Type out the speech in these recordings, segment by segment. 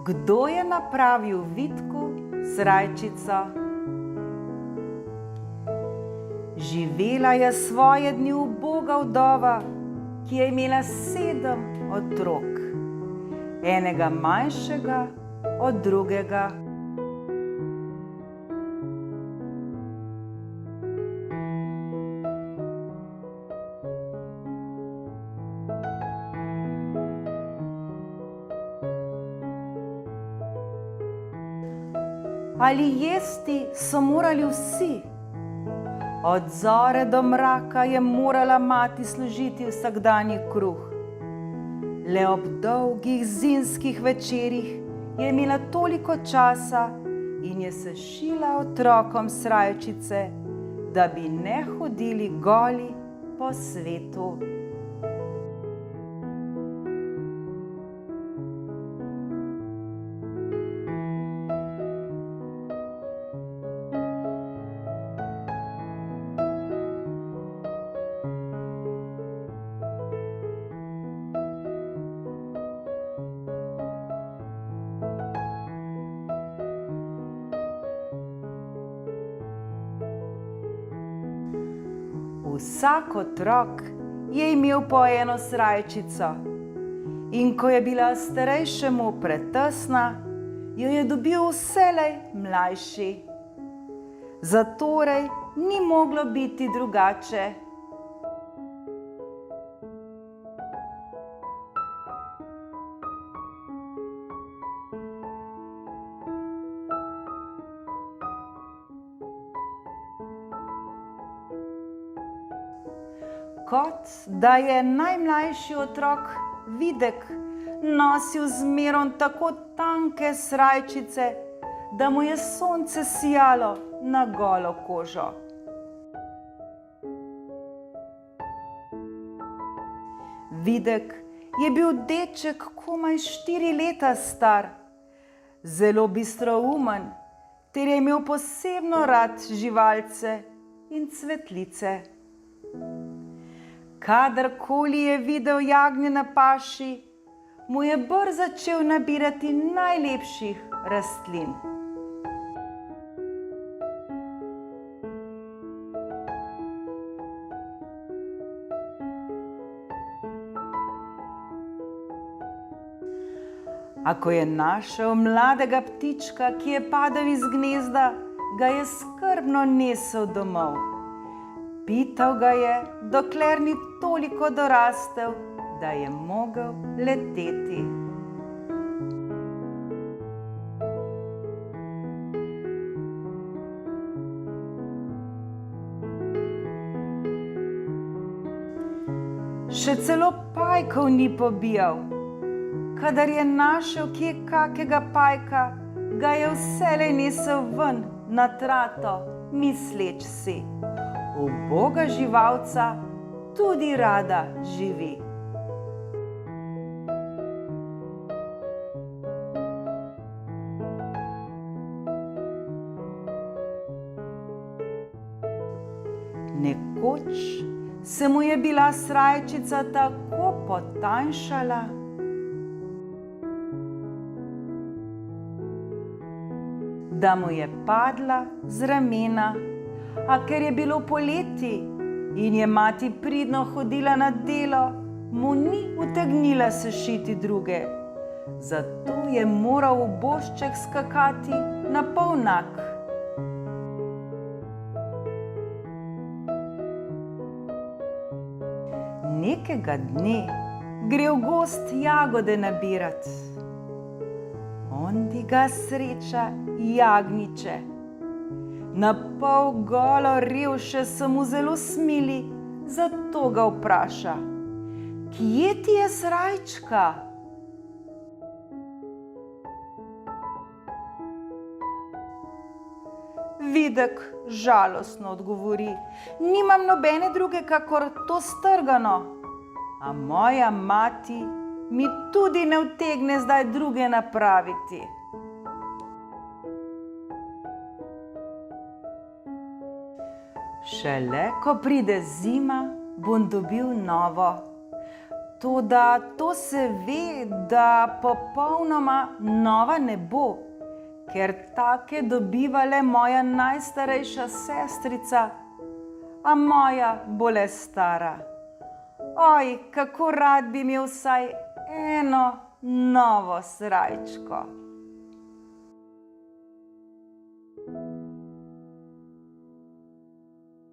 Kdo je napravil Vidku srajčico? Živela je svoje dni uboga vdova, ki je imela 7 otrok, enega manjšega od drugega. Ali jesti so morali vsi. Od zore do mraka je morala mati služiti vsakdanji kruh. Le ob dolgih zimskih večerih je imela toliko časa in je sešila otrokom srajčice, da bi ne hodili goli po svetu. Vsak otrok je imel po eno srajčico in ko je bila starejšemu pretesna, jo je dobil vselej mlajši. Zatorej ni moglo biti drugače. Kot da je najmlajši otrok Videk nosil zmerom tako tanke srajčice, da mu je sonce sijalo na golo kožo. Videk je bil deček komaj 4 leta star, zelo bistroumen, ter je imel posebno rad živalce in cvetlice. Kadarkoli je videl jagnje na paši, mu je brž začel nabirati najlepših rastlin. A ko je našel mladega ptička, ki je padel iz gnezda, ga je skrbno nesel domov. Pital ga je, dokler ni toliko dorastel, da je mogel leteti. Še celo pajkov ni pobijal. Kadar je našel kje kakega pajka, ga je vselej nesel ven na trato, misleč si: uboga živalca tudi rada živi. Nekoč se mu je bila srajčica tako potanjšala, da mu je padla z ramena. A ker je bilo poleti in je mati pridno hodila na delo, mu ni utegnila sešiti druge. Zato je moral v bošček skakati na polnak. Nekega dne gre v gozd jagode nabirat. Ondi ga sreča jagnjiče. Na pol golo revše so mu zelo smili, zato ga vpraša: kje ti je srajčka? Videk žalostno odgovori: nimam nobene druge kakor to strgano, a moja mati mi tudi ne utegne zdaj druge napraviti. Šele ko pride zima, bom dobil novo. Toda to se ve, da popolnoma nova ne bo, ker take dobiva le moja najstarejša sestrica, a moja bo le stara. Oj, kako rad bi imel vsaj eno novo srajčko.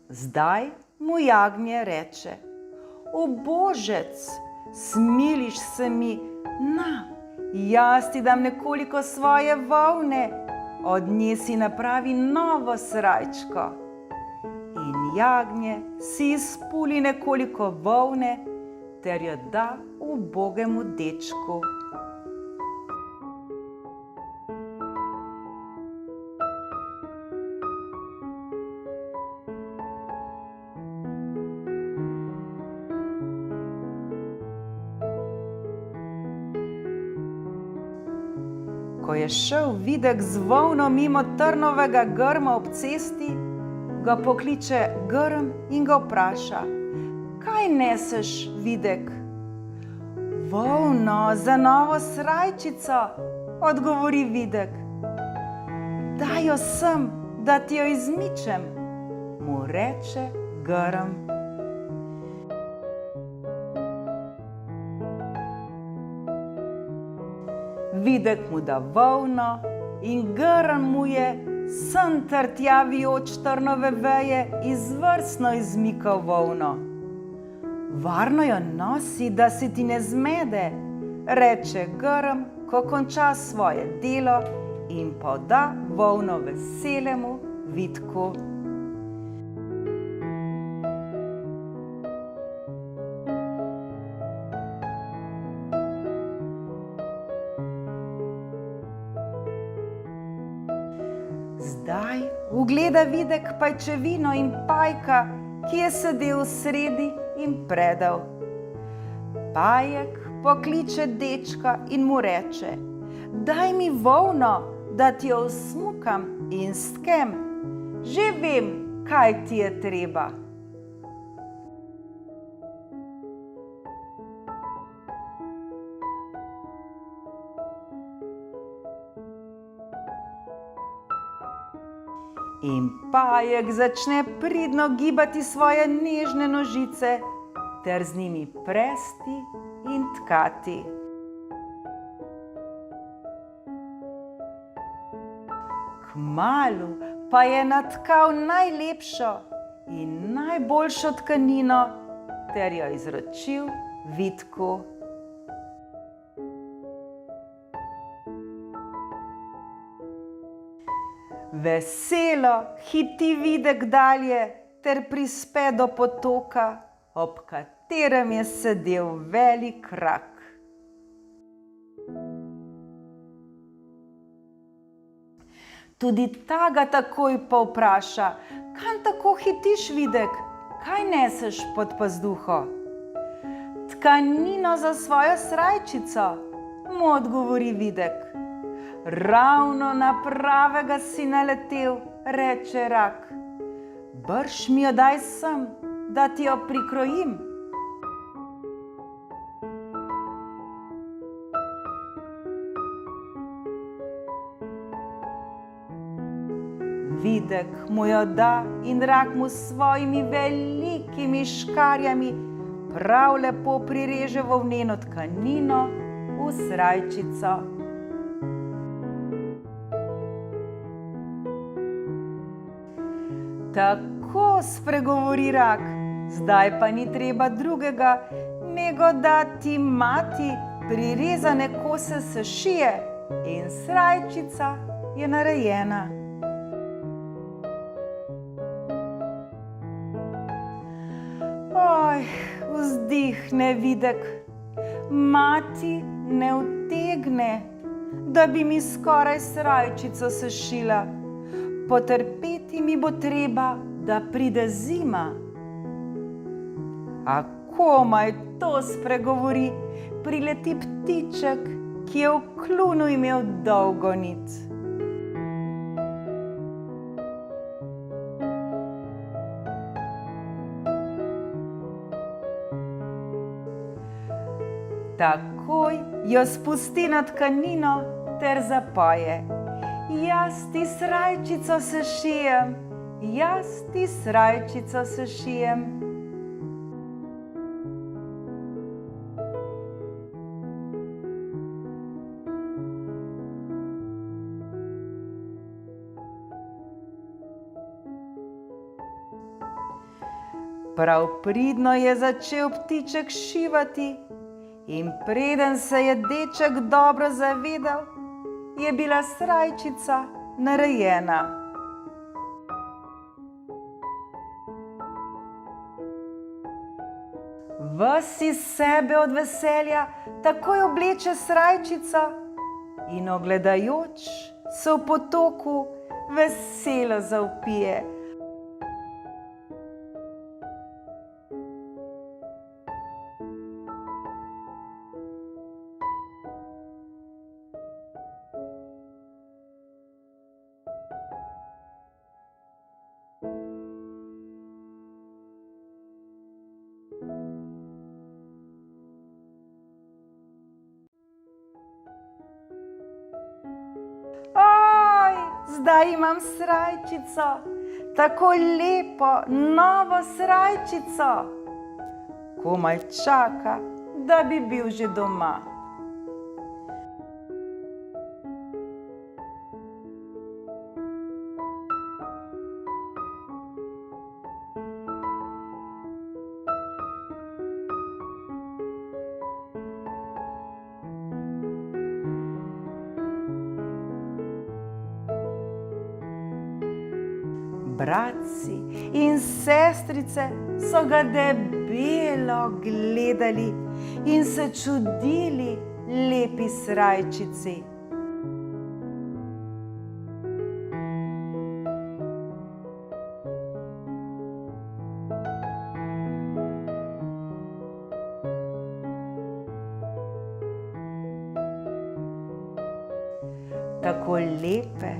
Zdaj mu jagnje reče: Ubožec, smiliš se mi, na, jaz ti dam nekoliko svoje volne, od nje si napravi novo srajčko. In jagnje si izpuli nekoliko volne ter jo da ubogemu dečku. Ko je šel Videk z volno mimo trnovega grma ob cesti, ga pokliče grm in ga vpraša: Kaj neseš, Videk? Volno za novo srajčico, odgovori Videk. Daj jo sem, da ti jo izmičem, mu reče grm. Videk mu da volno in grm mu je sem ter tja vijoč trnove veje izvrstno izmikal volno. Varno jo nosi, da se ti ne zmede, reče grm, ko konča svoje delo in poda volno veselemu Vidku. Zdaj ugleda Videk pajčevino in pajka, ki je sedel sredi in predel. Pajek pokliče dečka in mu reče: Daj mi volno, da ti jo usmukam in stkem. Že vem, kaj ti je treba. In pajek začne pridno gibati svoje nežne nožice ter z njimi presti in tkati. Kmalu pa je natkal najlepšo in najboljšo tkanino ter jo izročil Vidku. Veselo hiti Videk dalje ter prispe do potoka, ob katerem je sedel velik rak. Tudi ta ga takoj povpraša: Kam tako hitiš, Videk? Kaj neseš pod pazduho? Tkanino za svojo srajčico, mu odgovori Videk. Ravno na pravega si naletel, reče rak. Brž mi jo daj sem, da ti jo prikrojim. Videk mu jo da in rak mu s svojimi velikimi škarjami prav lepo prireže volneno tkanino v srajčico. Tako spregovori rak, zdaj pa ni treba drugega, nego da ti mati prirezane kose sešije in srajčica je narejena. Oj, vzdihne Videk, mati ne utegne, da bi mi skoraj srajčico sešila. Potrpeti mi bo treba, da pride zima. A komaj to spregovori, prileti ptiček, ki je v kljunu imel dolgo nit. Takoj jo spusti na tkanino ter zapoje. Jaz ti srajčico sešijem, jaz ti srajčico sešijem. Prav pridno je začel ptiček šivati in preden se je deček dobro zavedal, je bila srajčica narejena. Ves iz sebe od veselja takoj obleče srajčico in ogledajoč se v potoku veselo zavpije. Oj, zdaj imam srajčico, tako lepo, novo srajčico. Komaj čaka, da bi bil že doma. Bratci in sestrice so ga debelo gledali in se čudili lepi srajčici. Tako lepe,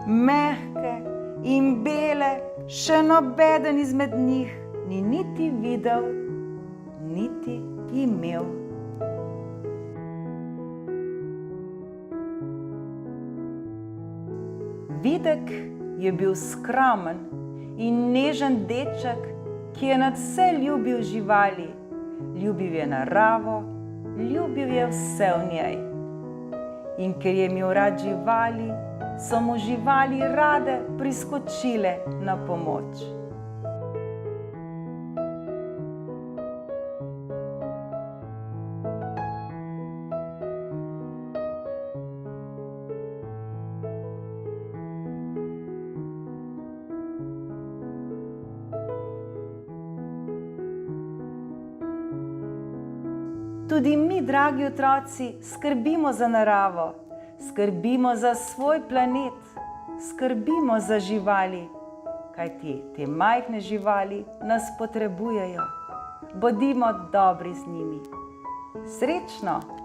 mehke in bele, še nobeden izmed njih ni niti videl, niti imel. Videk je bil skromen in nežen deček, ki je nadvse ljubil živali. Ljubil je naravo, ljubil je vse v njej. In ker je imel rad živali, so mu živali rade priskočile na pomoč. Tudi mi, dragi otroci, skrbimo za naravo, skrbimo za svoj planet, skrbimo za živali, kajti te majhne živali nas potrebujejo. Bodimo dobri z njimi. Srečno!